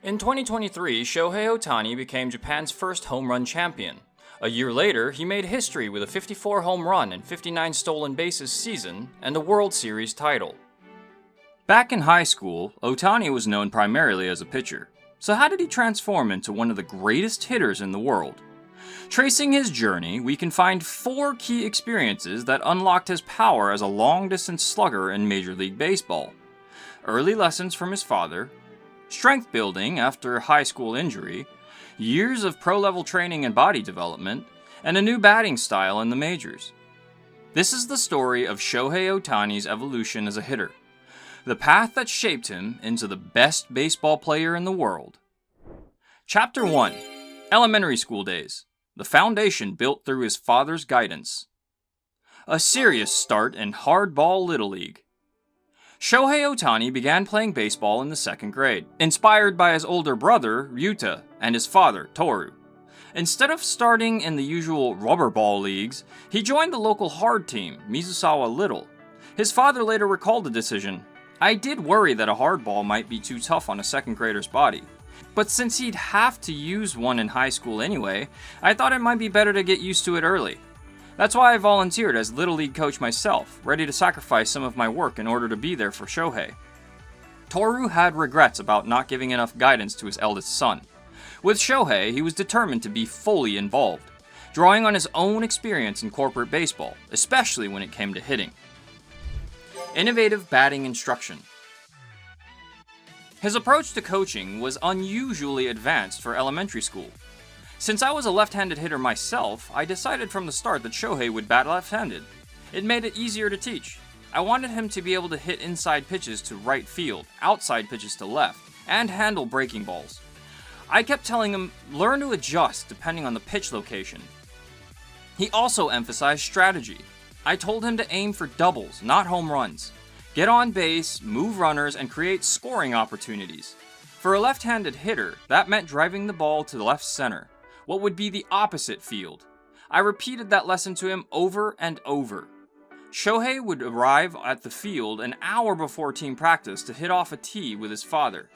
In 2023, Shohei Ohtani became Japan's first home run champion. A year later, he made history with a 54 home run and 59 stolen bases season and a World Series title. Back in high school, Ohtani was known primarily as a pitcher. So how did he transform into one of the greatest hitters in the world? Tracing his journey, we can find 4 key experiences that unlocked his power as a long-distance slugger in Major League Baseball. Early lessons from his father, strength building after a high school injury, years of pro-level training and body development, and a new batting style in the majors. This is the story of Shohei Ohtani's evolution as a hitter, the path that shaped him into the best baseball player in the world. Chapter 1. Elementary School Days. The foundation built through his father's guidance. A serious start in hardball Little League. Shohei Ohtani began playing baseball in the 2nd grade, inspired by his older brother, Ryuta, and his father, Toru. Instead of starting in the usual rubber ball leagues, he joined the local hard team, Mizusawa Little. His father later recalled the decision. "I did worry that a hardball might be too tough on a 2nd grader's body. But since he'd have to use one in high school anyway, I thought it might be better to get used to it early. That's why I volunteered as Little League coach myself, ready to sacrifice some of my work in order to be there for Shohei." Toru had regrets about not giving enough guidance to his eldest son. With Shohei, he was determined to be fully involved, drawing on his own experience in corporate baseball, especially when it came to hitting. Innovative batting instruction. His approach to coaching was unusually advanced for elementary school. Since I was a left-handed hitter myself, I decided from the start that Shohei would bat left-handed. It made it easier to teach. I wanted him to be able to hit inside pitches to right field, outside pitches to left, and handle breaking balls. I kept telling him, learn to adjust depending on the pitch location. He also emphasized strategy. I told him to aim for doubles, not home runs. Get on base, move runners, and create scoring opportunities. For a left-handed hitter, that meant driving the ball to the left center, what would be the opposite field. I repeated that lesson to him over and over. Shohei would arrive at the field an hour before team practice to hit off a tee with his father.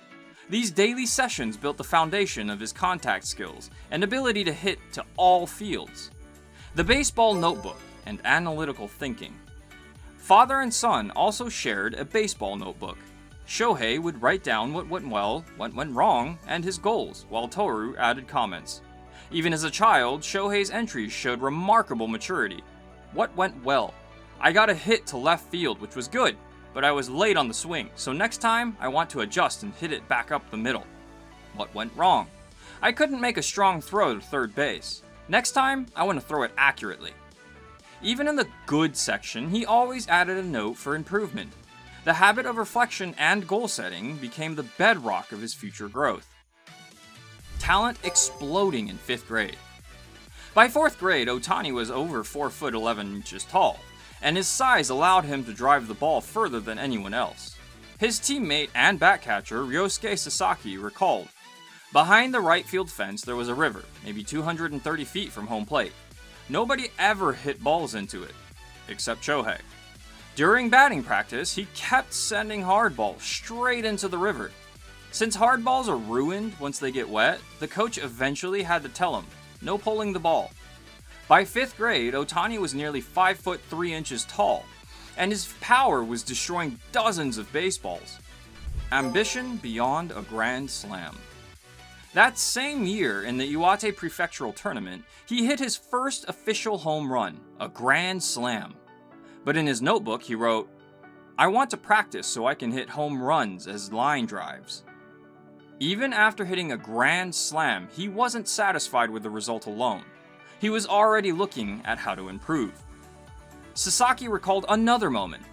These daily sessions built the foundation of his contact skills and ability to hit to all fields. The baseball notebook and analytical thinking. Father and son also shared a baseball notebook. Shohei would write down what went well, what went wrong, and his goals, while Toru added comments. Even as a child, Shohei's entries showed remarkable maturity. What went well? I got a hit to left field, which was good, but I was late on the swing, so next time I want to adjust and hit it back up the middle. What went wrong? I couldn't make a strong throw to third base. Next time, I want to throw it accurately. Even in the good section, he always added a note for improvement. The habit of reflection and goal setting became the bedrock of his future growth. Talent exploding in 5th grade. By 4th grade, Ohtani was over 4 foot 11 inches tall, and his size allowed him to drive the ball further than anyone else. His teammate and bat catcher, Ryosuke Sasaki, recalled, "Behind the right field fence there was a river, maybe 230 feet from home plate. Nobody ever hit balls into it, except Shohei. During batting practice, he kept sending hard balls straight into the river. Since hard balls are ruined once they get wet, the coach eventually had to tell him, no pulling the ball." By 5th grade, Ohtani was nearly 5 foot 3 inches tall, and his power was destroying dozens of baseballs. Ambition beyond a grand slam. That same year, in the Iwate Prefectural Tournament, he hit his first official home run, a grand slam. But in his notebook, he wrote, "I want to practice so I can hit home runs as line drives." Even after hitting a grand slam, he wasn't satisfied with the result alone. He was already looking at how to improve. Sasaki recalled another moment.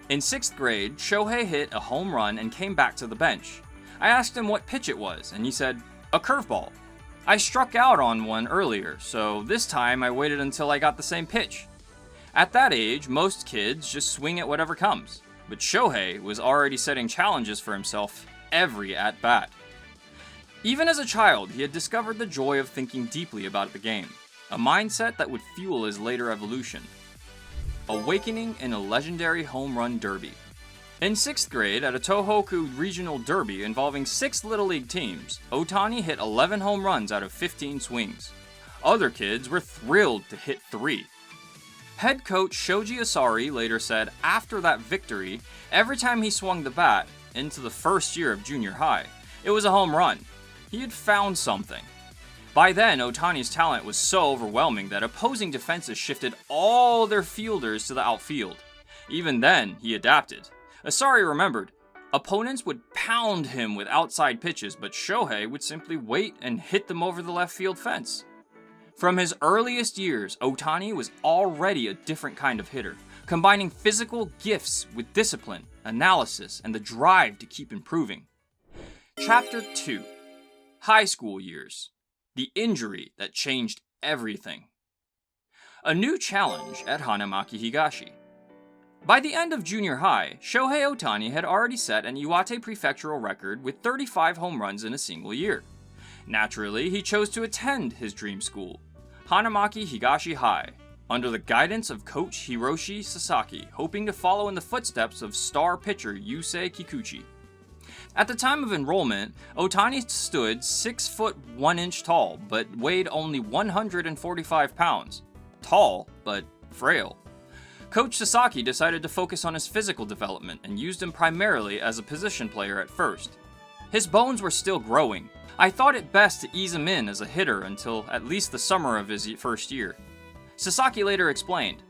In 6th grade, Shohei hit a home run and came back to the bench. I asked him what pitch it was, and he said, "A curveball. I struck out on one earlier, so this time I waited until I got the same pitch." At that age, most kids just swing at whatever comes, but Shohei was already setting challenges for himself every at-bat. Even as a child, he had discovered the joy of thinking deeply about the game, a mindset that would fuel his later evolution. Awakening in a legendary home run derby. In 6th grade, at a Tohoku regional derby involving 6 Little League teams, Ohtani hit 11 home runs out of 15 swings. Other kids were thrilled to hit 3. Head coach Shoji Asari later said after that victory, every time he swung the bat into the first year of junior high, it was a home run. He had found something. By then, Ohtani's talent was so overwhelming that opposing defenses shifted all their fielders to the outfield. Even then, he adapted. Asari remembered, opponents would pound him with outside pitches, but Shohei would simply wait and hit them over the left field fence. From his earliest years, Ohtani was already a different kind of hitter, combining physical gifts with discipline, analysis, and the drive to keep improving. Chapter 2. High school years. The injury that changed everything. A new challenge at Hanamaki Higashi. By the end of junior high, Shohei Ohtani had already set an Iwate prefectural record with 35 home runs in a single year. Naturally, he chose to attend his dream school, Hanamaki Higashi High, under the guidance of coach Hiroshi Sasaki, hoping to follow in the footsteps of star pitcher Yusei Kikuchi. At the time of enrollment, Ohtani stood 6 foot 1 inch tall, but weighed only 145 pounds. Tall, but frail. Coach Sasaki decided to focus on his physical development and used him primarily as a position player at first. His bones were still growing. I thought it best to ease him in as a hitter until at least the summer of his first year. Sasaki later explained,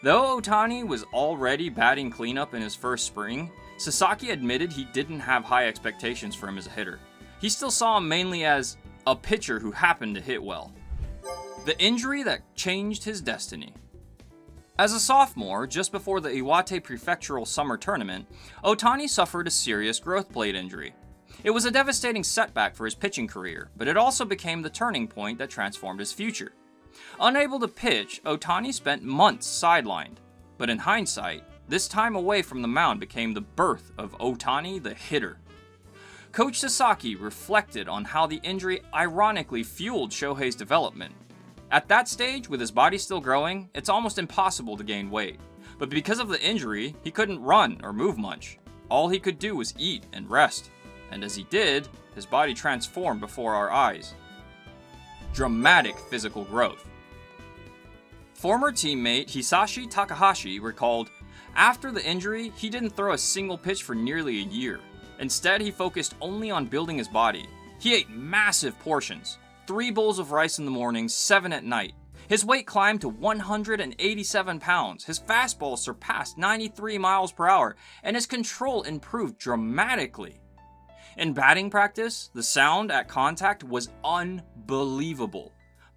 though Ohtani was already batting cleanup in his first spring, Sasaki admitted he didn't have high expectations for him as a hitter. He still saw him mainly as a pitcher who happened to hit well. The injury that changed his destiny. As a sophomore, just before the Iwate Prefectural Summer Tournament, Ohtani suffered a serious growth plate injury. It was a devastating setback for his pitching career, but it also became the turning point that transformed his future. Unable to pitch, Ohtani spent months sidelined, but in hindsight, this time away from the mound became the birth of Ohtani the hitter. Coach Sasaki reflected on how the injury ironically fueled Shohei's development. At that stage, with his body still growing, it's almost impossible to gain weight. But because of the injury, he couldn't run or move much. All he could do was eat and rest. And as he did, his body transformed before our eyes. Dramatic physical growth. Former teammate Hisashi Takahashi recalled, after the injury, he didn't throw a single pitch for nearly a year. Instead, he focused only on building his body. He ate massive portions. 3 bowls of rice in the morning, 7 at night. His weight climbed to 187 pounds, his fastball surpassed 93 miles per hour, and his control improved dramatically. In batting practice, the sound at contact was unbelievable.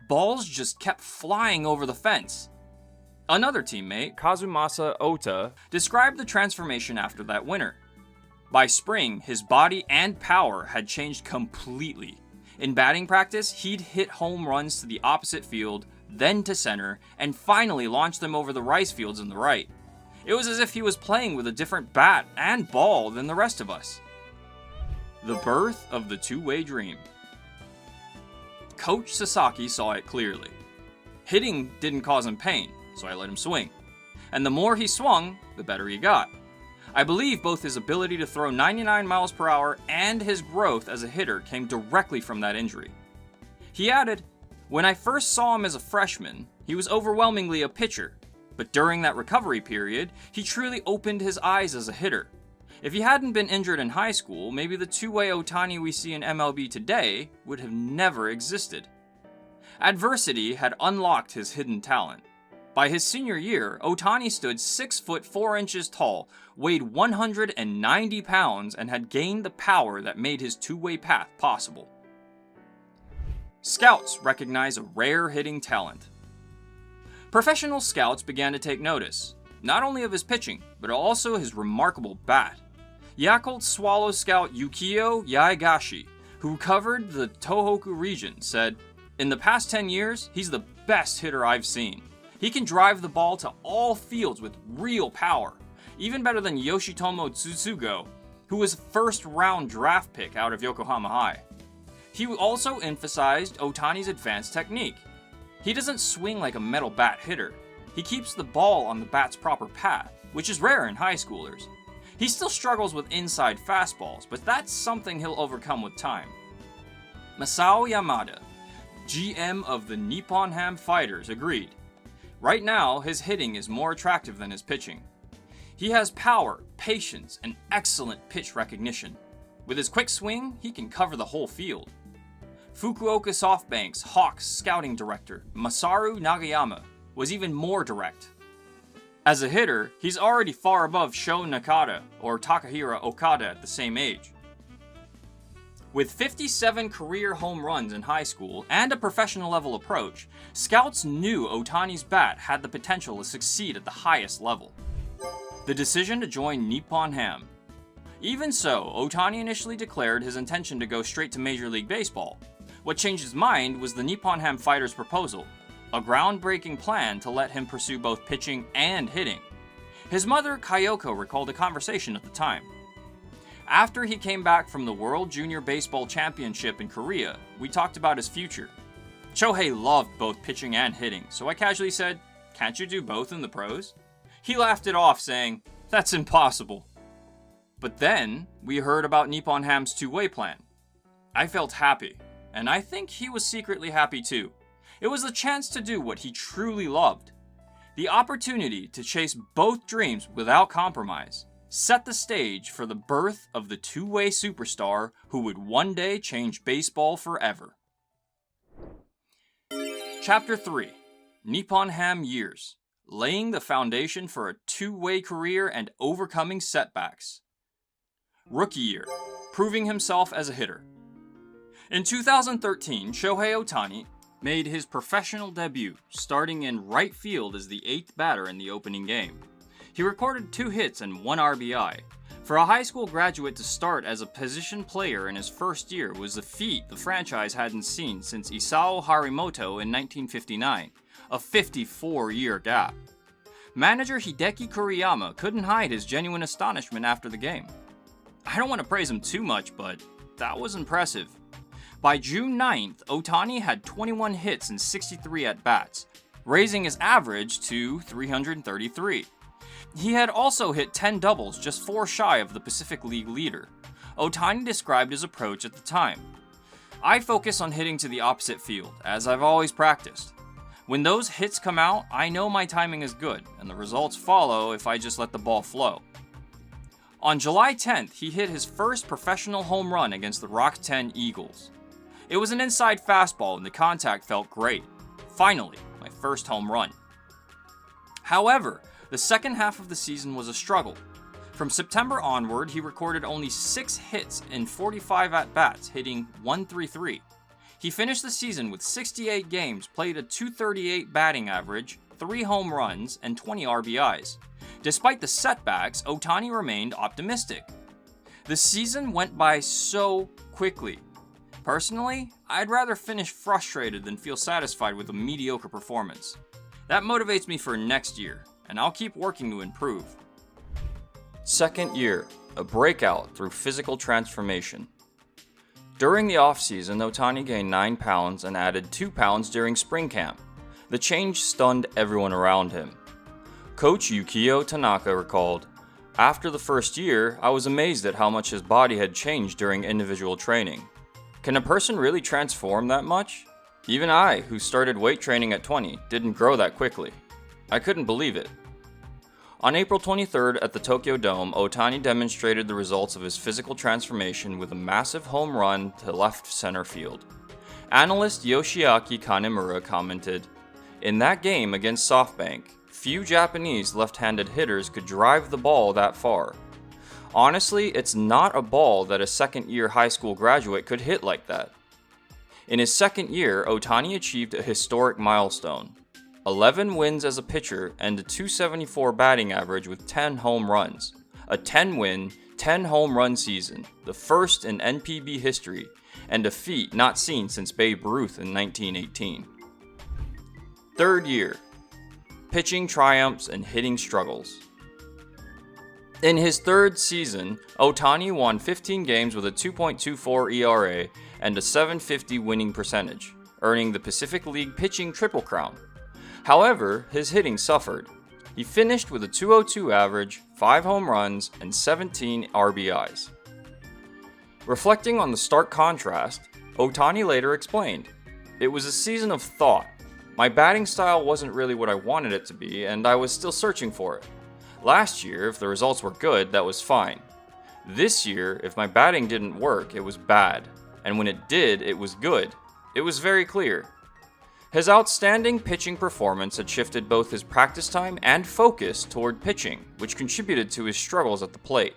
Balls just kept flying over the fence. Another teammate, Kazumasa Ota, described the transformation after that winter. By spring, his body and power had changed completely. In batting practice, he'd hit home runs to the opposite field, then to center, and finally launched them over the rice fields in the right. It was as if he was playing with a different bat and ball than the rest of us. The birth of the two-way dream. Coach Sasaki saw it clearly. Hitting didn't cause him pain, so I let him swing. And the more he swung, the better he got. I believe both his ability to throw 99 miles per hour and his growth as a hitter came directly from that injury. He added, when I first saw him as a freshman, he was overwhelmingly a pitcher, but during that recovery period, he truly opened his eyes as a hitter. If he hadn't been injured in high school, maybe the two-way Ohtani we see in MLB today would have never existed. Adversity had unlocked his hidden talent. By his senior year, Ohtani stood 6 foot 4 inches tall, weighed 190 pounds, and had gained the power that made his two-way path possible. Scouts recognize a rare hitting talent. Professional scouts began to take notice, not only of his pitching, but also his remarkable bat. Yakult Swallow scout Yukio Yaegashi, who covered the Tohoku region, said, in the past 10 years, he's the best hitter I've seen. He can drive the ball to all fields with real power, even better than Yoshitomo Tsutsugo, who was a first-round draft pick out of Yokohama High. He also emphasized Ohtani's advanced technique. He doesn't swing like a metal bat hitter. He keeps the ball on the bat's proper path, which is rare in high schoolers. He still struggles with inside fastballs, but that's something he'll overcome with time. Masao Yamada, GM of the Nippon Ham Fighters, agreed. Right now, his hitting is more attractive than his pitching. He has power, patience, and excellent pitch recognition. With his quick swing, he can cover the whole field. Fukuoka SoftBank's Hawks scouting director, Masaru Nagayama, was even more direct. As a hitter, he's already far above Sho Nakata or Takahiro Okada at the same age. With 57 career home runs in high school and a professional level approach, scouts knew Ohtani's bat had the potential to succeed at the highest level. The decision to join Nippon Ham. Even so, Ohtani initially declared his intention to go straight to Major League Baseball. What changed his mind was the Nippon Ham Fighters' proposal, a groundbreaking plan to let him pursue both pitching and hitting. His mother, Kayoko, recalled a conversation at the time. After he came back from the World Junior Baseball Championship in Korea, we talked about his future. Shohei loved both pitching and hitting, so I casually said, "Can't you do both in the pros?" He laughed it off, saying, "That's impossible." But then, we heard about Nippon Ham's two-way plan. I felt happy, and I think he was secretly happy too. It was the chance to do what he truly loved. The opportunity to chase both dreams without compromise set the stage for the birth of the two-way superstar who would one day change baseball forever. Chapter 3. Nippon Ham Years. Laying the foundation for a two-way career and overcoming setbacks. Rookie year. Proving himself as a hitter. In 2013, Shohei Ohtani made his professional debut, starting in right field as the 8th batter in the opening game. He recorded 2 hits and 1 RBI. For a high school graduate to start as a position player in his first year was a feat the franchise hadn't seen since Isao Harimoto in 1959, a 54-year gap. Manager Hideki Kuriyama couldn't hide his genuine astonishment after the game. I don't want to praise him too much, but that was impressive. By June 9th, Ohtani had 21 hits and 63 at-bats, raising his average to 333. He had also hit 10 doubles, just 4 shy of the Pacific League leader. Ohtani described his approach at the time. "I focus on hitting to the opposite field, as I've always practiced. When those hits come out, I know my timing is good, and the results follow if I just let the ball flow." On July 10th, he hit his first professional home run against the Rock 10 Eagles. It was an inside fastball and the contact felt great. Finally, my first home run. However, the second half of the season was a struggle. From September onward, he recorded only 6 hits in 45 at-bats, hitting .133. He finished the season with 68 games, played a .238 batting average, 3 home runs, and 20 RBIs. Despite the setbacks, Ohtani remained optimistic. The season went by so quickly. Personally, I'd rather finish frustrated than feel satisfied with a mediocre performance. That motivates me for next year, and I'll keep working to improve. Second year, a breakout through physical transformation. During the offseason, Ohtani gained 9 pounds and added 2 pounds during spring camp. The change stunned everyone around him. Coach Yukio Tanaka recalled, "After the first year, I was amazed at how much his body had changed during individual training. Can a person really transform that much? Even I, who started weight training at 20, didn't grow that quickly. I couldn't believe it." On April 23rd at the Tokyo Dome, Ohtani demonstrated the results of his physical transformation with a massive home run to left center field. Analyst Yoshiaki Kanemura commented, "In that game against SoftBank, few Japanese left-handed hitters could drive the ball that far. Honestly, it's not a ball that a second-year high school graduate could hit like that." In his second year, Ohtani achieved a historic milestone: 11 wins as a pitcher and a .274 batting average with 10 home runs. A 10-win, 10-home run season, the first in NPB history, and a feat not seen since Babe Ruth in 1918. Third year, pitching triumphs and hitting struggles. In his third season, Ohtani won 15 games with a 2.24 ERA and a .750 winning percentage, earning the Pacific League pitching triple crown. However, his hitting suffered. He finished with a .202 average, 5 home runs, and 17 RBIs. Reflecting on the stark contrast, Ohtani later explained, "It was a season of thought. My batting style wasn't really what I wanted it to be, and I was still searching for it. Last year, if the results were good, that was fine. This year, if my batting didn't work, it was bad. And when it did, it was good. It was very clear." His outstanding pitching performance had shifted both his practice time and focus toward pitching, which contributed to his struggles at the plate.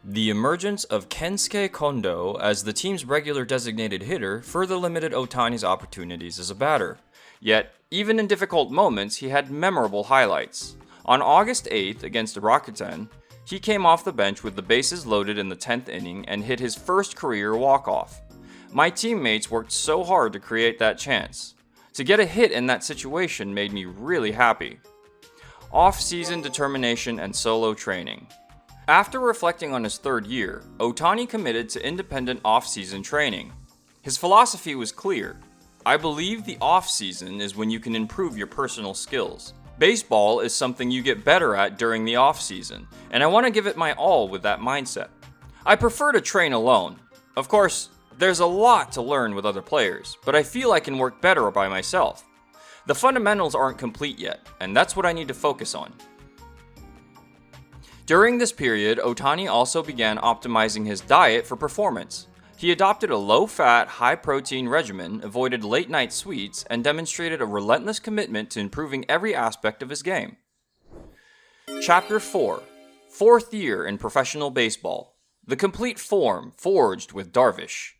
The emergence of Kensuke Kondo as the team's regular designated hitter further limited Ohtani's opportunities as a batter. Yet, even in difficult moments, he had memorable highlights. On August 8th against Rakuten, he came off the bench with the bases loaded in the 10th inning and hit his first career walk-off. My teammates worked so hard to create that chance. To get a hit in that situation made me really happy. Off-season determination and solo training. After reflecting on his third year, Ohtani committed to independent off-season training. His philosophy was clear. "I believe the off-season is when you can improve your personal skills. Baseball is something you get better at during the off-season, and I want to give it my all with that mindset. I prefer to train alone. Of course, there's a lot to learn with other players, but I feel I can work better by myself. The fundamentals aren't complete yet, and that's what I need to focus on." During this period, Ohtani also began optimizing his diet for performance. He adopted a low-fat, high-protein regimen, avoided late-night sweets, and demonstrated a relentless commitment to improving every aspect of his game. Chapter 4. Fourth year in professional baseball. The complete form forged with Darvish.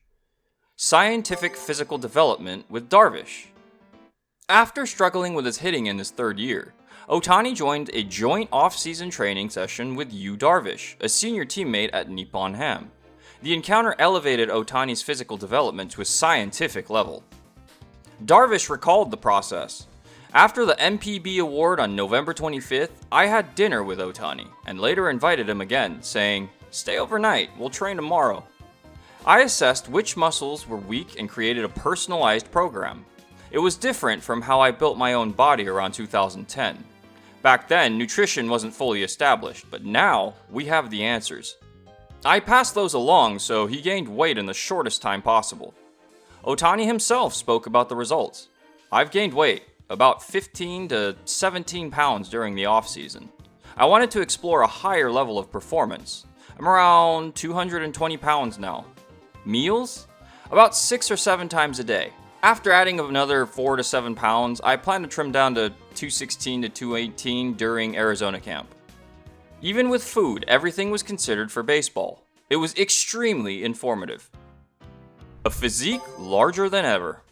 Scientific physical development with Darvish. After struggling with his hitting in his third year, Ohtani joined a joint off-season training session with Yu Darvish, a senior teammate at Nippon Ham. The encounter elevated Ohtani's physical development to a scientific level. Darvish recalled the process. "After the NPB award on November 25th, I had dinner with Ohtani, and later invited him again, saying, 'Stay overnight, we'll train tomorrow.' I assessed which muscles were weak and created a personalized program. It was different from how I built my own body around 2010. Back then, nutrition wasn't fully established, but now we have the answers. I passed those along, so he gained weight in the shortest time possible." Ohtani himself spoke about the results. "I've gained weight, about 15 to 17 pounds during the off-season. I wanted to explore a higher level of performance. I'm around 220 pounds now. Meals? About 6 or 7 times a day. After adding another 4 to 7 pounds, I plan to trim down to 216 to 218 during Arizona camp." Even with food, everything was considered for baseball. It was extremely informative. A physique larger than ever.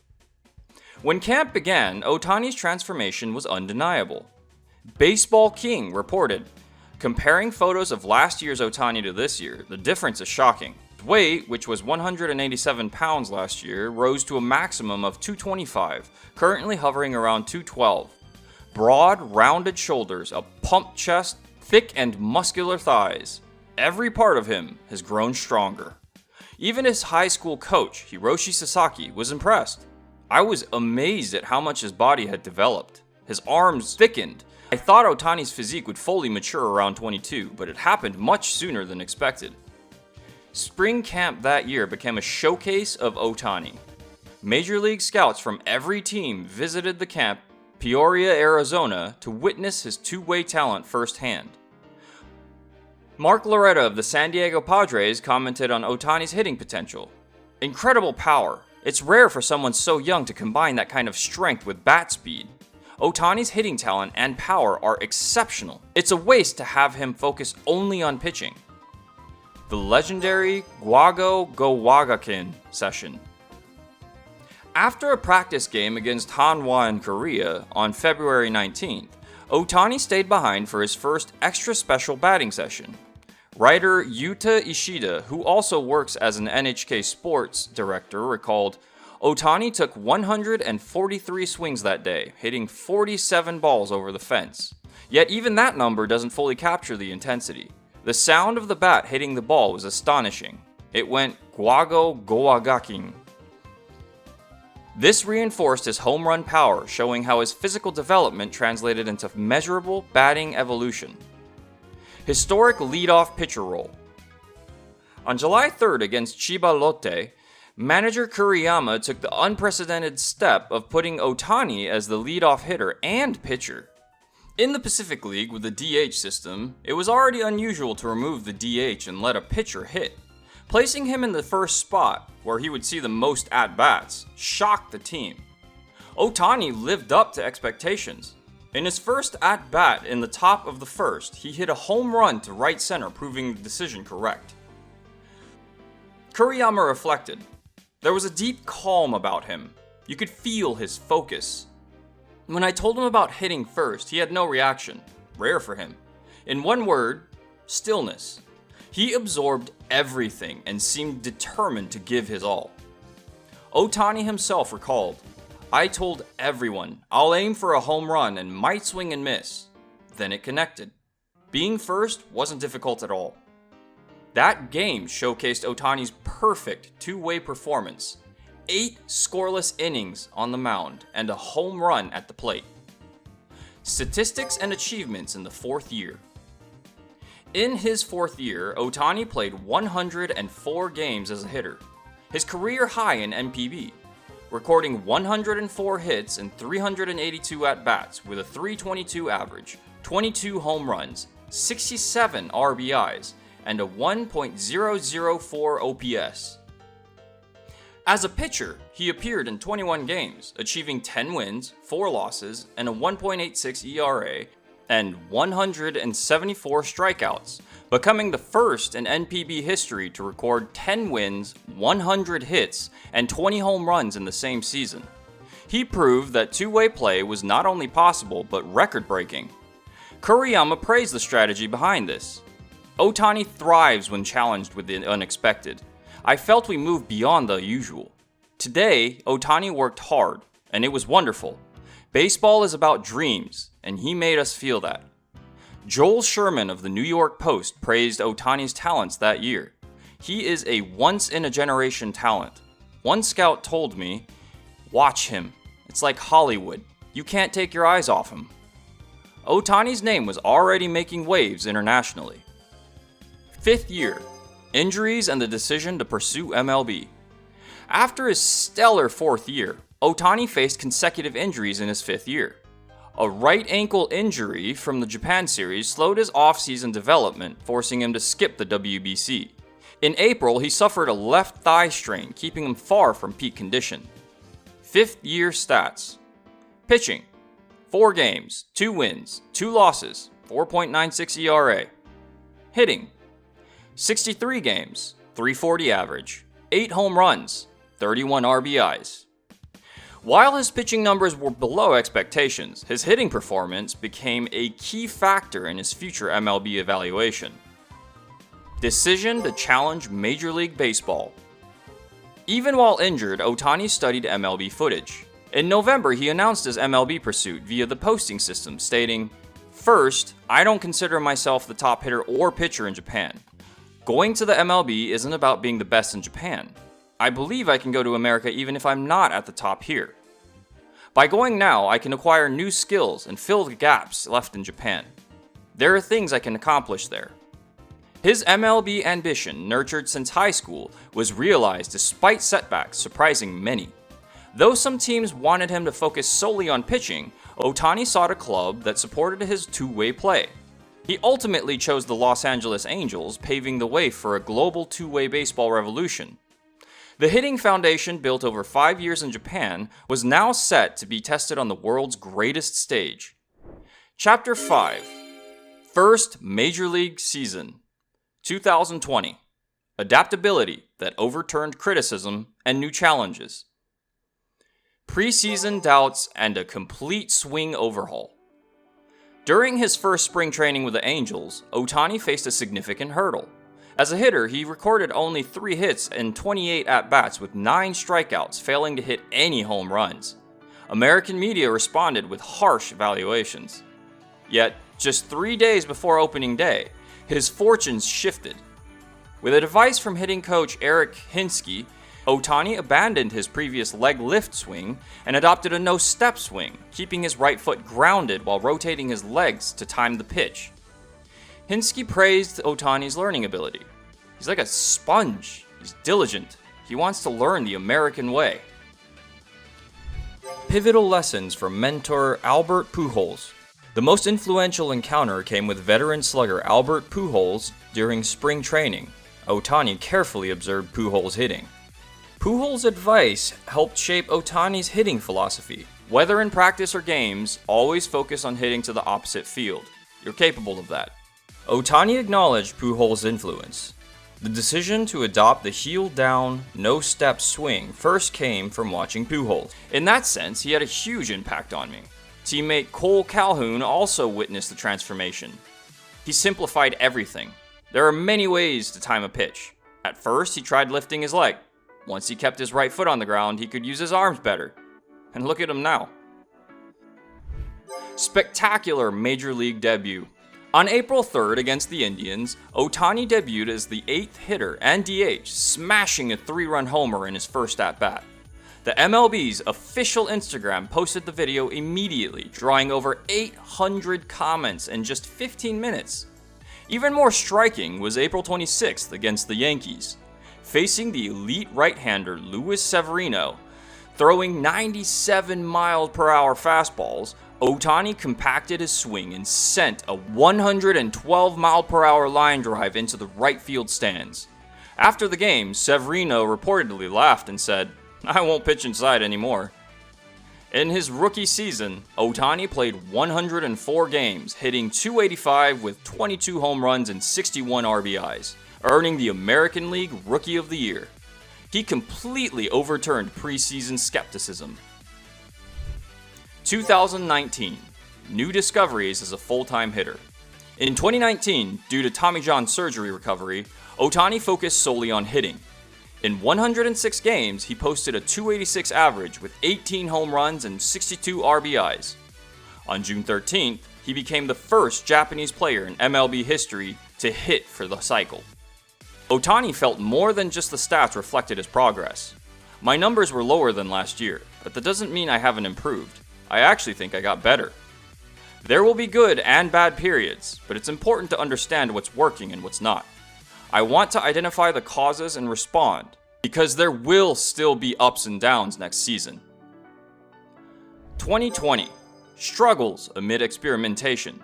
When camp began, Ohtani's transformation was undeniable. Baseball King reported, "Comparing photos of last year's Ohtani to this year, the difference is shocking. Weight, which was 187 pounds last year, rose to a maximum of 225, currently hovering around 212. Broad, rounded shoulders, a pumped chest, thick and muscular thighs. Every part of him has grown stronger." Even his high school coach, Hiroshi Sasaki, was impressed. "I was amazed at how much his body had developed. His arms thickened. I thought Ohtani's physique would fully mature around 22, but it happened much sooner than expected." Spring camp that year became a showcase of Ohtani. Major League scouts from every team visited the camp, Peoria, Arizona, to witness his two-way talent firsthand. Mark Loretta of the San Diego Padres commented on Ohtani's hitting potential. "Incredible power. It's rare for someone so young to combine that kind of strength with bat speed. Ohtani's hitting talent and power are exceptional. It's a waste to have him focus only on pitching." The legendary Gwago Gowagakin session. After a practice game against Hanwha in Korea on February 19th, Ohtani stayed behind for his first extra special batting session. Writer Yuta Ishida, who also works as an NHK sports director, recalled, "Ohtani took 143 swings that day, hitting 47 balls over the fence. Yet even that number doesn't fully capture the intensity. The sound of the bat hitting the ball was astonishing. It went Gwago Gowagakin." This reinforced his home run power, showing how his physical development translated into measurable batting evolution. Historic leadoff pitcher role. On July 3rd against Chiba Lotte, manager Kuriyama took the unprecedented step of putting Ohtani as the leadoff hitter and pitcher. In the Pacific League with the DH system, it was already unusual to remove the DH and let a pitcher hit. Placing him in the first spot, where he would see the most at-bats, shocked the team. Ohtani lived up to expectations. In his first at-bat in the top of the first, he hit a home run to right center, proving the decision correct. Kuriyama reflected. There was a deep calm about him. You could feel his focus. When I told him about hitting first, he had no reaction. Rare for him. In one word, stillness. He absorbed everything and seemed determined to give his all. Ohtani himself recalled, I told everyone, I'll aim for a home run and might swing and miss. Then it connected. Being first wasn't difficult at all. That game showcased Ohtani's perfect two-way performance. 8 scoreless innings on the mound and a home run at the plate. Statistics and achievements in the 4th year. In his 4th year, Ohtani played 104 games as a hitter, his career high in NPB, recording 104 hits and 382 at-bats with a .322 average, 22 home runs, 67 RBIs, and a 1.004 OPS. As a pitcher, he appeared in 21 games, achieving 10 wins, 4 losses, and a 1.86 ERA, and 174 strikeouts, becoming the first in NPB history to record 10 wins, 100 hits, and 20 home runs in the same season. He proved that two-way play was not only possible, but record-breaking. Kuriyama praised the strategy behind this. Ohtani thrives when challenged with the unexpected. I felt we moved beyond the usual. Today, Ohtani worked hard, and it was wonderful. Baseball is about dreams, and he made us feel that. Joel Sherman of the New York Post praised Ohtani's talents that year. He is a once-in-a-generation talent. One scout told me, watch him. It's like Hollywood. You can't take your eyes off him. Ohtani's name was already making waves internationally. 5th year. Injuries and the decision to pursue MLB. After his stellar 4th year, Ohtani faced consecutive injuries in his 5th year. A right ankle injury from the Japan series slowed his off-season development, forcing him to skip the WBC. In April, he suffered a left thigh strain, keeping him far from peak condition. 5th year stats. Pitching. 4 games, 2 wins, 2 losses, 4.96 ERA. Hitting. 63 games, .340 average, 8 home runs, 31 RBIs. While his pitching numbers were below expectations, his hitting performance became a key factor in his future MLB evaluation. Decision to challenge Major League Baseball. Even while injured, Ohtani studied MLB footage. In November, he announced his MLB pursuit via the posting system, stating, "First, I don't consider myself the top hitter or pitcher in Japan. Going to the MLB isn't about being the best in Japan. I believe I can go to America even if I'm not at the top here. By going now, I can acquire new skills and fill the gaps left in Japan. There are things I can accomplish there." His MLB ambition, nurtured since high school, was realized despite setbacks, surprising many. Though some teams wanted him to focus solely on pitching, Ohtani sought a club that supported his two-way play. He ultimately chose the Los Angeles Angels, paving the way for a global two-way baseball revolution. The hitting foundation built over 5 years in Japan was now set to be tested on the world's greatest stage. Chapter 5. First Major League Season. 2020. Adaptability that overturned criticism and new challenges. Preseason doubts and a complete swing overhaul. During his first spring training with the Angels, Ohtani faced a significant hurdle. As a hitter, he recorded only 3 hits and 28 at-bats with 9 strikeouts, failing to hit any home runs. American media responded with harsh evaluations. Yet, just 3 days before opening day, his fortunes shifted. With advice from hitting coach Eric Hinsky, Ohtani abandoned his previous leg lift swing and adopted a no-step swing, keeping his right foot grounded while rotating his legs to time the pitch. Hinske praised Ohtani's learning ability. He's like a sponge. He's diligent. He wants to learn the American way. Pivotal lessons from mentor Albert Pujols. The most influential encounter came with veteran slugger Albert Pujols during spring training. Ohtani carefully observed Pujols' hitting. Pujols' advice helped shape Ohtani's hitting philosophy. Whether in practice or games, always focus on hitting to the opposite field. You're capable of that. Ohtani acknowledged Pujols' influence. The decision to adopt the heel-down, no-step swing first came from watching Pujols. In that sense, he had a huge impact on me. Teammate Cole Calhoun also witnessed the transformation. He simplified everything. There are many ways to time a pitch. At first, he tried lifting his leg. Once he kept his right foot on the ground, he could use his arms better. And look at him now. Spectacular Major League debut. On April 3rd against the Indians, Ohtani debuted as the 8th hitter and DH, smashing a 3-run homer in his first at-bat. The MLB's official Instagram posted the video immediately, drawing over 800 comments in just 15 minutes. Even more striking was April 26th against the Yankees. Facing the elite right-hander Luis Severino, throwing 97-mile-per-hour fastballs, Ohtani compacted his swing and sent a 112-mile-per-hour line drive into the right field stands. After the game, Severino reportedly laughed and said, "I won't pitch inside anymore." In his rookie season, Ohtani played 104 games, hitting .285 with 22 home runs and 61 RBIs, earning the American League Rookie of the Year. He completely overturned preseason skepticism. 2019, new discoveries as a full-time hitter. In 2019, due to Tommy John surgery recovery, Ohtani focused solely on hitting. In 106 games, he posted a .286 average with 18 home runs and 62 RBIs. On June 13th, he became the first Japanese player in MLB history to hit for the cycle. Ohtani felt more than just the stats reflected his progress. My numbers were lower than last year, but that doesn't mean I haven't improved. I actually think I got better. There will be good and bad periods, but it's important to understand what's working and what's not. I want to identify the causes and respond, because there will still be ups and downs next season. 2020, struggles amid experimentation.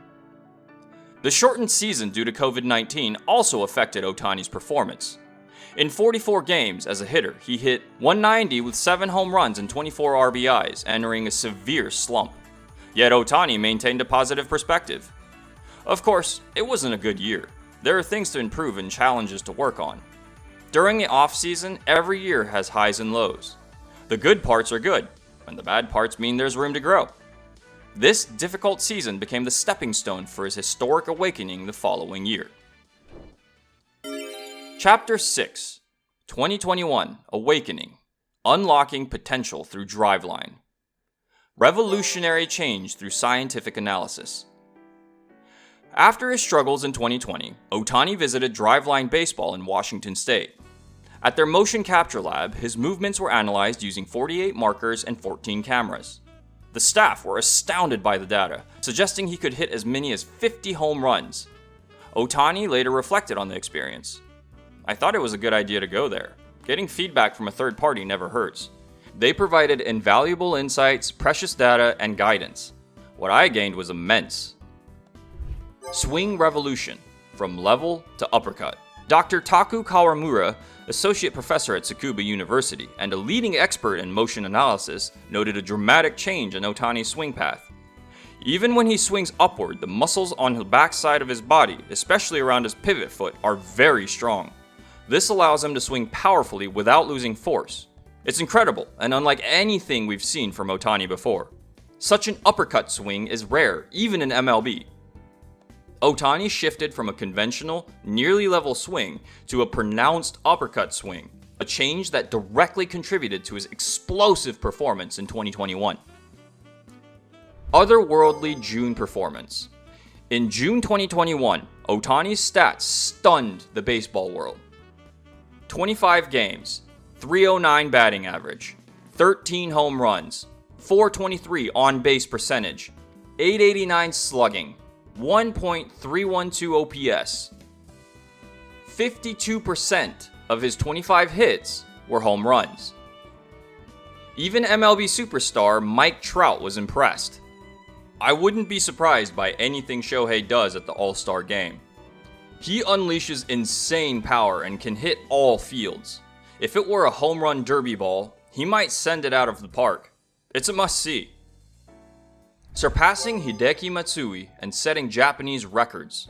The shortened season due to COVID-19 also affected Ohtani's performance. In 44 games as a hitter, he hit .190 with 7 home runs and 24 RBIs, entering a severe slump. Yet Ohtani maintained a positive perspective. Of course, it wasn't a good year. There are things to improve and challenges to work on. During the off-season, every year has highs and lows. The good parts are good, and the bad parts mean there's room to grow. This difficult season became the stepping stone for his historic awakening the following year. Chapter 6, 2021, Awakening, Unlocking Potential Through Driveline. Revolutionary change through scientific analysis. After his struggles in 2020, Ohtani visited Driveline Baseball in Washington State. At their motion capture lab, his movements were analyzed using 48 markers and 14 cameras. The staff were astounded by the data, suggesting he could hit as many as 50 home runs. Ohtani later reflected on the experience. "I thought it was a good idea to go there. Getting feedback from a third party never hurts. They provided invaluable insights, precious data, and guidance. What I gained was immense." Swing revolution, from level to uppercut. Dr. Taku Kawamura, associate professor at Tsukuba University and a leading expert in motion analysis, noted a dramatic change in Ohtani's swing path. Even when he swings upward, the muscles on the backside of his body, especially around his pivot foot, are very strong. This allows him to swing powerfully without losing force. It's incredible and unlike anything we've seen from Ohtani before. Such an uppercut swing is rare, even in MLB. Ohtani shifted from a conventional, nearly level swing to a pronounced uppercut swing, a change that directly contributed to his explosive performance in 2021. Otherworldly June performance. In June 2021, Ohtani's stats stunned the baseball world. 25 games, .309 batting average, 13 home runs, .423 on-base percentage, .889 slugging, 1.312 OPS. 52% of his 25 hits were home runs. Even MLB superstar Mike Trout was impressed. I wouldn't be surprised by anything Shohei does at the All-Star game. He unleashes insane power and can hit all fields. If it were a home run derby ball, he might send it out of the park. It's a must-see. Surpassing Hideki Matsui and setting Japanese records.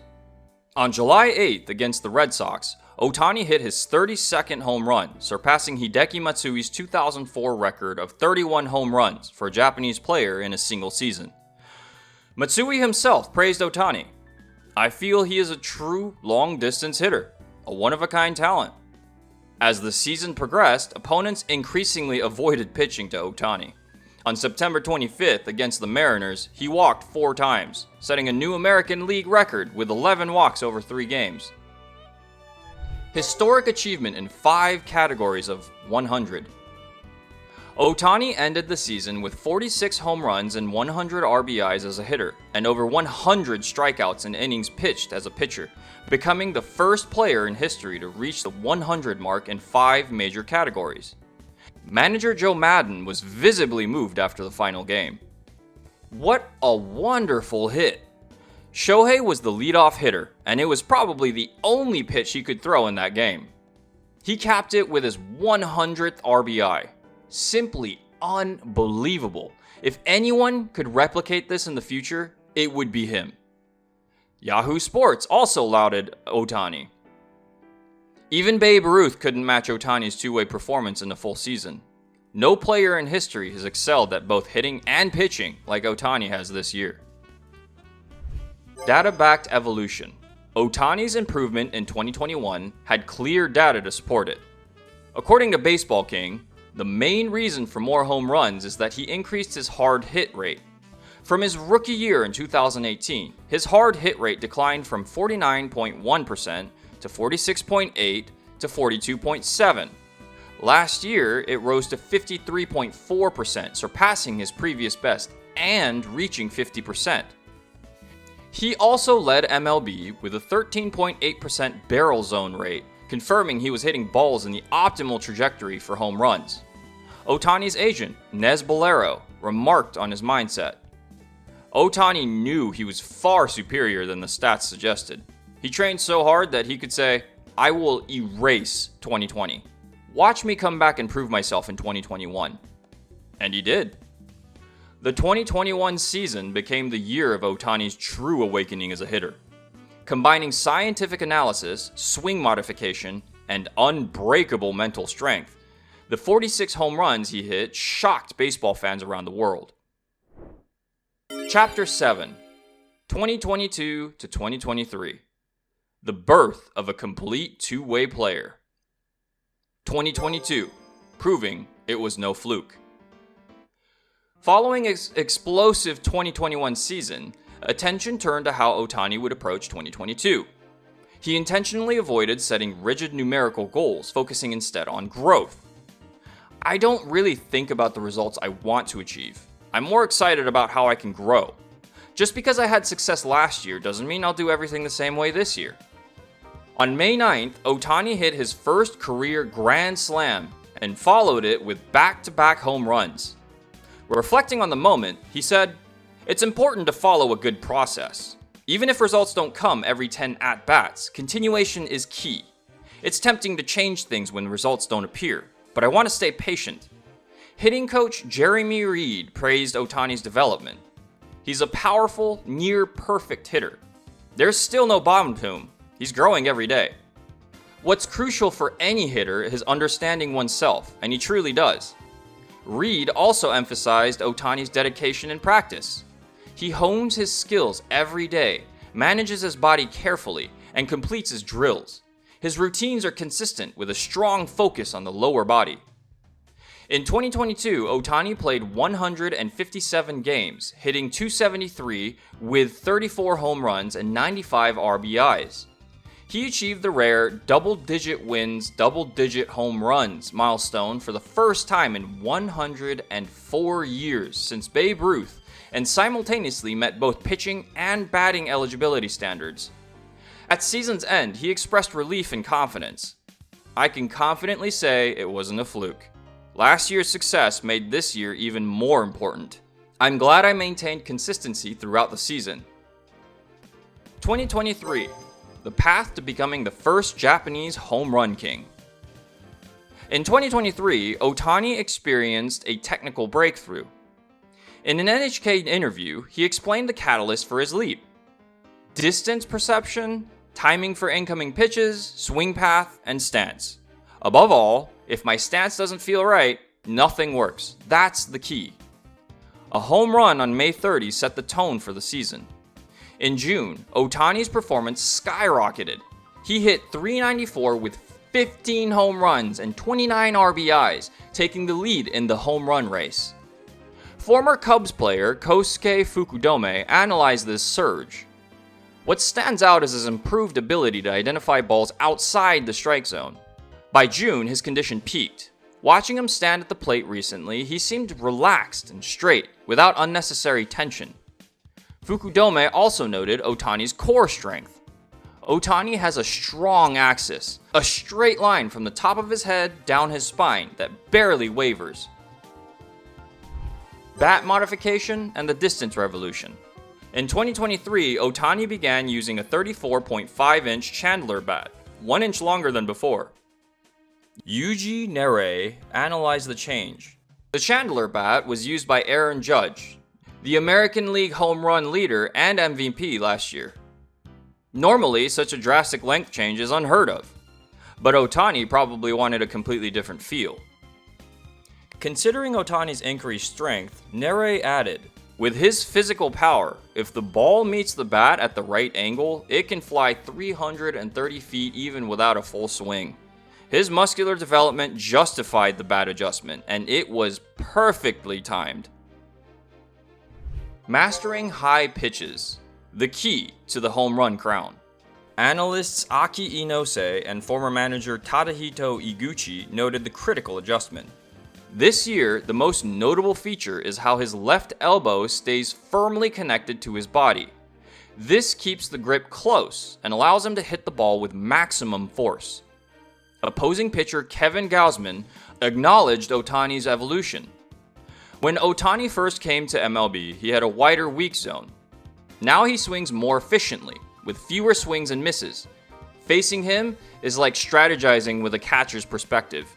On July 8th against the Red Sox, Ohtani hit his 32nd home run, surpassing Hideki Matsui's 2004 record of 31 home runs for a Japanese player in a single season. Matsui himself praised Ohtani. "I feel he is a true long-distance hitter, a one-of-a-kind talent." As the season progressed, opponents increasingly avoided pitching to Ohtani. On September 25th against the Mariners, he walked 4 times, setting a new American League record with 11 walks over 3 games. Historic achievement in 5 categories of 100. Ohtani ended the season with 46 home runs and 100 RBIs as a hitter, and over 100 strikeouts in innings pitched as a pitcher, becoming the first player in history to reach the 100 mark in 5 major categories. Manager Joe Maddon was visibly moved after the final game. "What a wonderful hit." Shohei was the leadoff hitter, and it was probably the only pitch he could throw in that game. He capped it with his 100th RBI. Simply unbelievable. If anyone could replicate this in the future, it would be him. Yahoo Sports also lauded Ohtani. Even Babe Ruth couldn't match Ohtani's two-way performance in a full season. No player in history has excelled at both hitting and pitching like Ohtani has this year. Data-backed evolution. Ohtani's improvement in 2021 had clear data to support it. According to Baseball King, the main reason for more home runs is that he increased his hard hit rate. From his rookie year in 2018, his hard hit rate declined from 49.1% to 46.8% to 42.7%. Last year, it rose to 53.4%, surpassing his previous best and reaching 50%. He also led MLB with a 13.8% barrel zone rate, confirming he was hitting balls in the optimal trajectory for home runs. Ohtani's agent, Nez Bolero, remarked on his mindset. Ohtani knew he was far superior than the stats suggested. He trained so hard that he could say, "I will erase 2020. Watch me come back and prove myself in 2021. And he did. The 2021 season became the year of Ohtani's true awakening as a hitter. Combining scientific analysis, swing modification, and unbreakable mental strength, the 46 home runs he hit shocked baseball fans around the world. Chapter 7, 2022 to 2023. The birth of a complete two-way player. 2022, proving it was no fluke. Following his explosive 2021 season, attention turned to how Ohtani would approach 2022. He intentionally avoided setting rigid numerical goals, focusing instead on growth. I don't really think about the results I want to achieve. I'm more excited about how I can grow. Just because I had success last year doesn't mean I'll do everything the same way this year. On May 9th, Ohtani hit his first career grand slam and followed it with back-to-back home runs. Reflecting on the moment, he said, "It's important to follow a good process. Even if results don't come every 10 at-bats, continuation is key. It's tempting to change things when results don't appear, but I want to stay patient." Hitting coach Jeremy Reed praised Ohtani's development. He's a powerful, near-perfect hitter. There's still no bottom to him. He's growing every day. What's crucial for any hitter is understanding oneself, and he truly does. Reed also emphasized Ohtani's dedication in practice. He hones his skills every day, manages his body carefully, and completes his drills. His routines are consistent with a strong focus on the lower body. In 2022, Ohtani played 157 games, hitting .273 with 34 home runs and 95 RBIs. He achieved the rare double-digit wins, double-digit home runs milestone for the first time in 104 years since Babe Ruth, and simultaneously met both pitching and batting eligibility standards. At season's end, he expressed relief and confidence. "I can confidently say it wasn't a fluke. Last year's success made this year even more important. I'm glad I maintained consistency throughout the season." 2023. The path to becoming the first Japanese home run king. In 2023, Ohtani experienced a technical breakthrough. In an NHK interview, he explained the catalyst for his leap: distance perception, timing for incoming pitches, swing path, and stance. Above all, if my stance doesn't feel right, nothing works. That's the key. A home run on May 30 set the tone for the season. In June, Ohtani's performance skyrocketed. He hit .394 with 15 home runs and 29 RBIs, taking the lead in the home run race. Former Cubs player Kosuke Fukudome analyzed this surge. What stands out is his improved ability to identify balls outside the strike zone. By June, his condition peaked. Watching him stand at the plate recently, he seemed relaxed and straight, without unnecessary tension. Fukudome also noted Ohtani's core strength. Ohtani has a strong axis, a straight line from the top of his head down his spine that barely wavers. Bat modification and the distance revolution. In 2023, Ohtani began using a 34.5-inch Chandler bat, 1 inch longer than before. Yuji Nere analyzed the change. The Chandler bat was used by Aaron Judge, the American League home run leader and MVP last year. Normally, such a drastic length change is unheard of, but Ohtani probably wanted a completely different feel. Considering Ohtani's increased strength, Nere added, "With his physical power, if the ball meets the bat at the right angle, it can fly 330 feet even without a full swing. His muscular development justified the bat adjustment, and it was perfectly timed." Mastering high pitches, the key to the home run crown. Analysts Aki Inose and former manager Tadahito Iguchi noted the critical adjustment. This year, the most notable feature is how his left elbow stays firmly connected to his body. This keeps the grip close and allows him to hit the ball with maximum force. Opposing pitcher Kevin Gausman acknowledged Ohtani's evolution. When Ohtani first came to MLB, he had a wider weak zone. Now he swings more efficiently, with fewer swings and misses. Facing him is like strategizing with a catcher's perspective.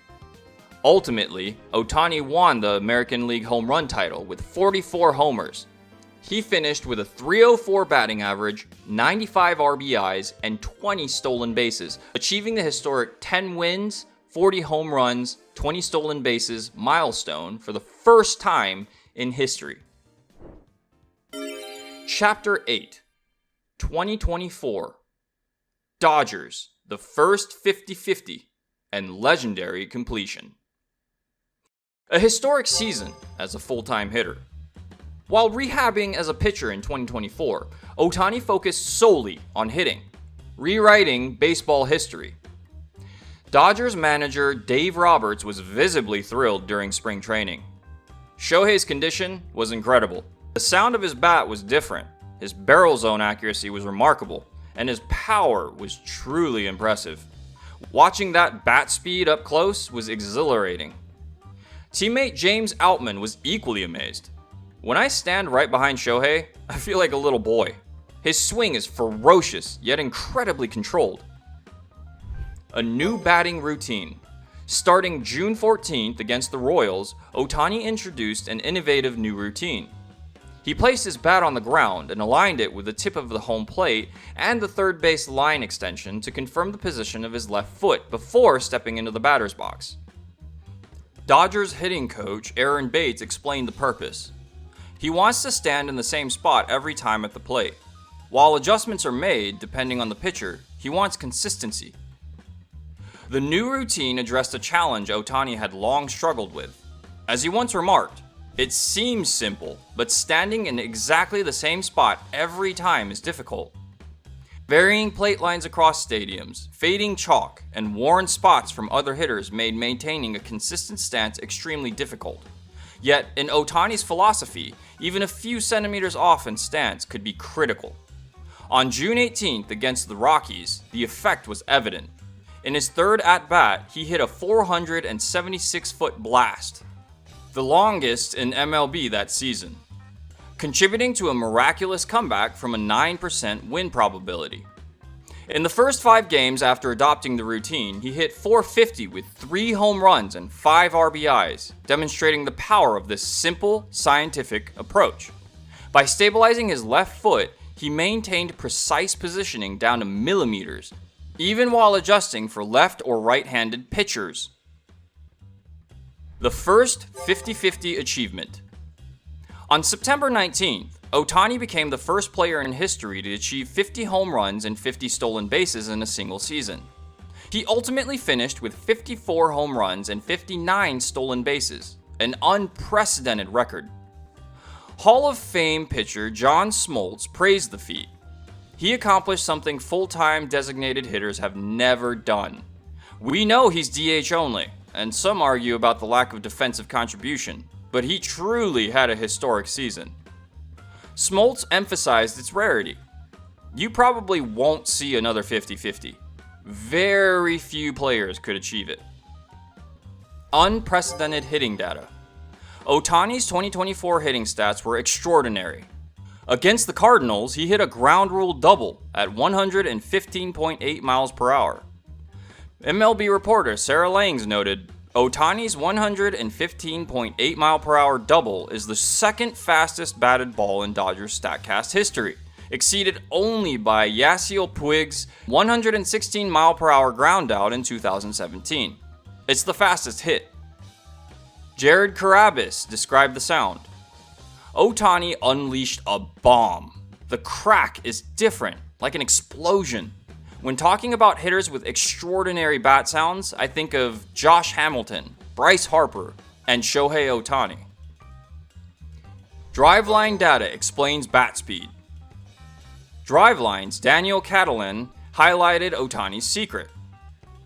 Ultimately, Ohtani won the American League home run title with 44 homers. He finished with a .304 batting average, 95 RBIs, and 20 stolen bases, achieving the historic 10 wins, 40 home runs, 20 stolen bases milestone for the first time in history. Chapter 8, 2024. Dodgers, the first 50-50, and legendary completion. A historic season as a full-time hitter. While rehabbing as a pitcher in 2024, Ohtani focused solely on hitting, rewriting baseball history. Dodgers manager Dave Roberts was visibly thrilled during spring training. Shohei's condition was incredible. The sound of his bat was different, his barrel zone accuracy was remarkable, and his power was truly impressive. Watching that bat speed up close was exhilarating. Teammate James Outman was equally amazed. "When I stand right behind Shohei, I feel like a little boy. His swing is ferocious, yet incredibly controlled." A new batting routine. Starting June 14th against the Royals, Ohtani introduced an innovative new routine. He placed his bat on the ground and aligned it with the tip of the home plate and the third base line extension to confirm the position of his left foot before stepping into the batter's box. Dodgers hitting coach Aaron Bates explained the purpose. He wants to stand in the same spot every time at the plate. While adjustments are made depending on the pitcher, he wants consistency. The new routine addressed a challenge Ohtani had long struggled with. As he once remarked, "It seems simple, but standing in exactly the same spot every time is difficult." Varying plate lines across stadiums, fading chalk, and worn spots from other hitters made maintaining a consistent stance extremely difficult. Yet, in Ohtani's philosophy, even a few centimeters off in stance could be critical. On June 18th against the Rockies, the effect was evident. In his third at-bat, he hit a 476-foot blast, the longest in MLB that season, contributing to a miraculous comeback from a 9% win probability. In the first 5 games after adopting the routine, he hit .450 with 3 home runs and 5 RBIs, demonstrating the power of this simple, scientific approach. By stabilizing his left foot, he maintained precise positioning down to millimeters, even while adjusting for left or right-handed pitchers. The first 50-50 achievement. On September 19th, Ohtani became the first player in history to achieve 50 home runs and 50 stolen bases in a single season. He ultimately finished with 54 home runs and 59 stolen bases, an unprecedented record. Hall of Fame pitcher John Smoltz praised the feat. He accomplished something full-time designated hitters have never done. We know he's DH only, and some argue about the lack of defensive contribution, but he truly had a historic season. Smoltz emphasized its rarity. You probably won't see another 50-50. Very few players could achieve it. Unprecedented hitting data. Ohtani's 2024 hitting stats were extraordinary. Against the Cardinals, he hit a ground rule double at 115.8 miles per hour. MLB reporter Sarah Langs noted, Ohtani's 115.8 mile per hour double is the second fastest batted ball in Dodgers StatCast history, exceeded only by Yasiel Puig's 116 mile per hour ground out in 2017. It's the fastest hit. Jared Carabas described the sound. Ohtani unleashed a bomb. The crack is different, like an explosion. When talking about hitters with extraordinary bat sounds, I think of Josh Hamilton, Bryce Harper, and Shohei Ohtani. Driveline data explains bat speed. Driveline's Daniel Catalan highlighted Ohtani's secret.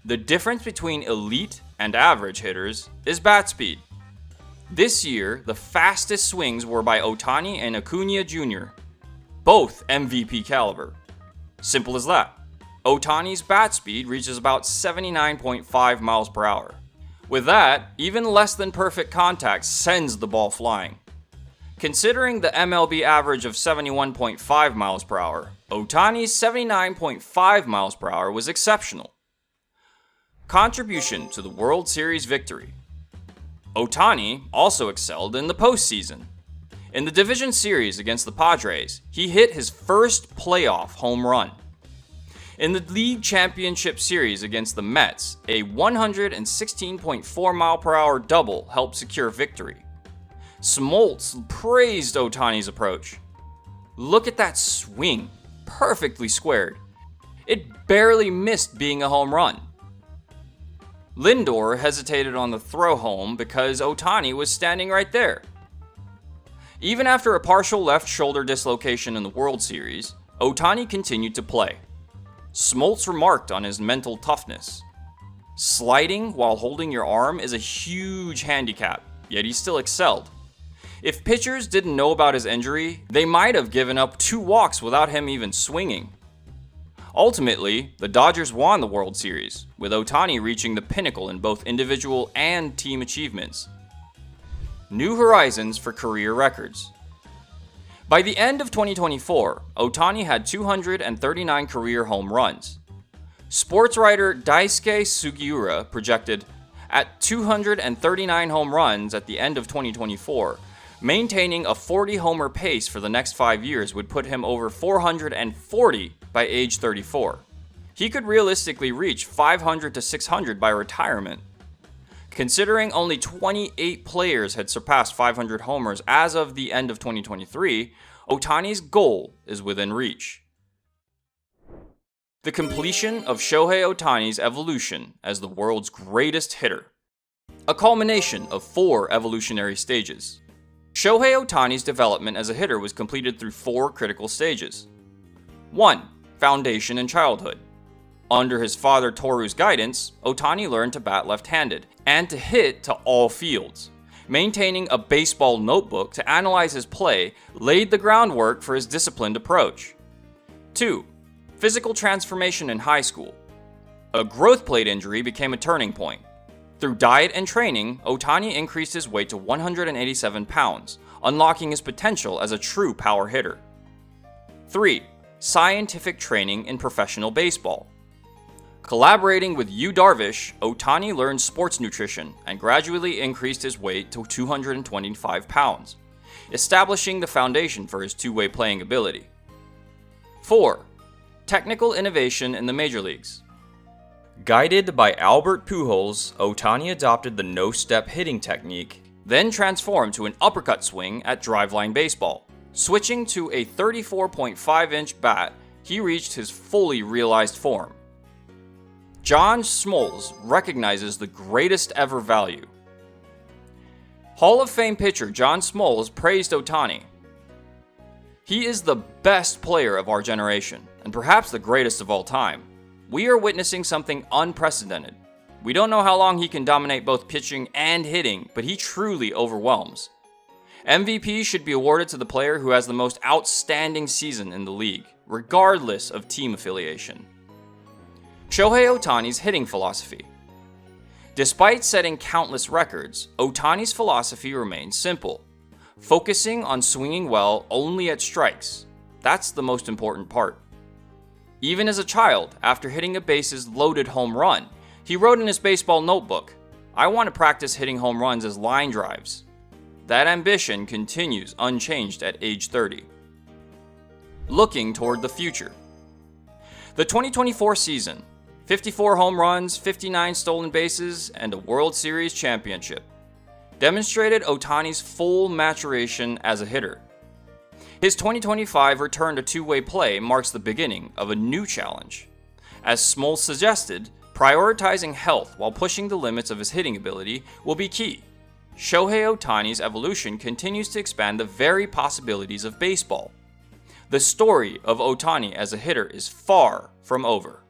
The difference between elite and average hitters is bat speed. This year, the fastest swings were by Ohtani and Acuna Jr., both MVP caliber. Simple as that. Ohtani's bat speed reaches about 79.5 miles per hour. With that, even less than perfect contact sends the ball flying. Considering the MLB average of 71.5 miles per hour, Ohtani's 79.5 miles per hour was exceptional. Contribution to the World Series victory. Ohtani also excelled in the postseason. In the division series against the Padres, he hit his first playoff home run. In the league championship series against the Mets, a 116.4 mile per hour double helped secure victory. Smoltz praised Ohtani's approach. Look at that swing, perfectly squared. It barely missed being a home run. Lindor hesitated on the throw home because Ohtani was standing right there. Even after a partial left shoulder dislocation in the World Series, Ohtani continued to play. Smoltz remarked on his mental toughness. Sliding while holding your arm is a huge handicap, yet he still excelled. If pitchers didn't know about his injury, they might have given up 2 walks without him even swinging. Ultimately, the Dodgers won the World Series, with Ohtani reaching the pinnacle in both individual and team achievements. New horizons for career records. By the end of 2024, Ohtani had 239 career home runs. Sports writer Daisuke Sugiura projected, at 239 home runs at the end of 2024, maintaining a 40-homer pace for the next 5 years would put him over 440 by age 34. He could realistically reach 500 to 600 by retirement. Considering only 28 players had surpassed 500 homers as of the end of 2023, Ohtani's goal is within reach. The completion of Shohei Ohtani's evolution as the world's greatest hitter. A culmination of 4 evolutionary stages. Shohei Ohtani's development as a hitter was completed through 4 critical stages. 1. foundation in childhood. Under his father Toru's guidance, Ohtani learned to bat left-handed and to hit to all fields. Maintaining a baseball notebook to analyze his play laid the groundwork for his disciplined approach. 2. Physical transformation in high school. A growth plate injury became a turning point. Through diet and training, Ohtani increased his weight to 187 pounds, unlocking his potential as a true power hitter. 3. Scientific training in professional baseball. Collaborating with Yu Darvish, Ohtani learned sports nutrition and gradually increased his weight to 225 pounds, establishing the foundation for his two-way playing ability. 4. Technical innovation in the major leagues. Guided by Albert Pujols, Ohtani adopted the no-step hitting technique, then transformed to an uppercut swing at driveline baseball. Switching to a 34.5-inch bat, he reached his fully realized form. John Smoltz recognizes the greatest ever value. Hall of Fame pitcher John Smoltz praised Ohtani. He is the best player of our generation, and perhaps the greatest of all time. We are witnessing something unprecedented. We don't know how long he can dominate both pitching and hitting, but he truly overwhelms. MVP should be awarded to the player who has the most outstanding season in the league, regardless of team affiliation. Shohei Ohtani's hitting philosophy. Despite setting countless records, Ohtani's philosophy remains simple, focusing on swinging well only at strikes. That's the most important part. Even as a child, after hitting a bases-loaded home run, he wrote in his baseball notebook, "I want to practice hitting home runs as line drives." That ambition continues unchanged at age 30. Looking toward the future. The 2024 season, 54 home runs, 59 stolen bases, and a World Series championship demonstrated Ohtani's full maturation as a hitter. His 2025 return to two-way play marks the beginning of a new challenge. As Smoltz suggested, prioritizing health while pushing the limits of his hitting ability will be key. Shohei Ohtani's evolution continues to expand the very possibilities of baseball. The story of Ohtani as a hitter is far from over.